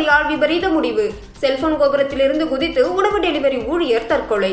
தொல்லையால் விபரீத முடிவு. செல்போன் கோபுரத்திலிருந்து குதித்து உணவு டெலிவரி ஊழியர் தற்கொலை.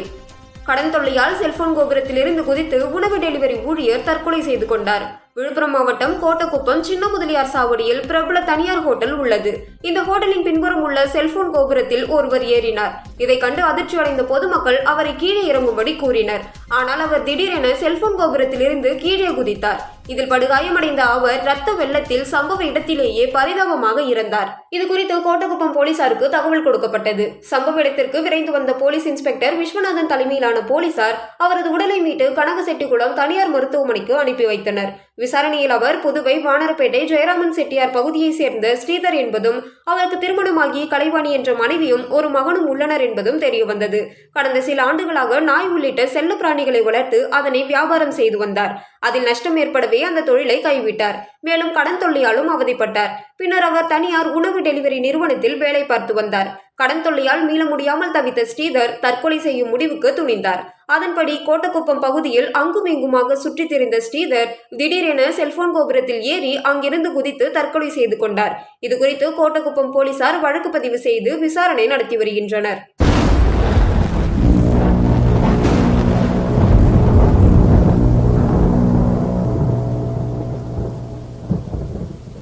கடன் தொல்லையால் செல்போன் கோபுரத்திலிருந்து குதித்து உணவு டெலிவரி ஊழியர் தற்கொலை செய்து கொண்டார். விழுப்புரம் மாவட்டம் கோட்டக்குப்பம் சின்ன முதலியார் சாவடியில் பிரபல தனியார் ஹோட்டல் உள்ளது. இந்த ஹோட்டலின் பின்புறம் உள்ள செல்போன் கோபுரத்தில் ஒருவர் ஏறினார். இதை கண்டு அதிர்ச்சி அடைந்த பொதுமக்கள் அவரை கீழே இறங்கும்படி கூறினர். ஆனால் அவர் திடீரென செல்போன் கோபுரத்தில் இருந்து கீழே குதித்தார். இதில் படுகாயமடைந்த அவர் ரத்த வெள்ளத்தில் சம்பவ இடத்திலேயே பரிதாபமாக இறந்தார். இது குறித்து கோட்டக்குப்பம் போலீசாருக்கு தகவல் கொடுக்கப்பட்டது. சம்பவ இடத்திற்கு விரைந்து வந்த போலீஸ் இன்ஸ்பெக்டர் விஸ்வநாதன் தலைமையிலான போலீசார் அவரது உடலை மீட்டு கனகசெட்டிக்குளம் தனியார் மருத்துவமனைக்கு அனுப்பி வைத்தனர். விசாரணையில் அவர் புதுவை வானரப்பேட்டை ஜெயராமன் செட்டியார் பகுதியை சேர்ந்த ஸ்ரீதர் என்பதும் அவருக்கு திருமணமாகி கலைவாணி என்ற மனைவியும் ஒரு மகனும் உள்ளனர் என்பதும் தெரியவந்தது. கடந்த சில ஆண்டுகளாக நாய் உள்ளிட்ட செல்ல பிராணிகளை வளர்த்து அதனை வியாபாரம் செய்து வந்தார். அதில் நஷ்டம் ஏற்படவே அந்த தொழிலை கைவிட்டார். மேலும் கடன் தொல்லையாலும் அவதிப்பட்டார். பின்னர் அவர் தனியார் உணவு டெலிவரி நிறுவனத்தில் வேலை பார்த்து வந்தார். கடன் தொல்லையால் மீள முடியாமல் தவித்த ஸ்ரீதர் தற்கொலை செய்யும் முடிவுக்கு துணிந்தார். அதன்படி கோட்டக்குப்பம் பகுதியில் அங்கும் இங்குமாக சுற்றித் திரிந்த ஸ்ரீதர் திடீரென செல்போன் கோபுரத்தில் ஏறி அங்கிருந்து குதித்து தற்கொலை செய்து கொண்டார். இதுகுறித்து கோட்டக்குப்பம் போலீசார் வழக்கு பதிவு செய்து விசாரணை நடத்தி வருகின்றனர்.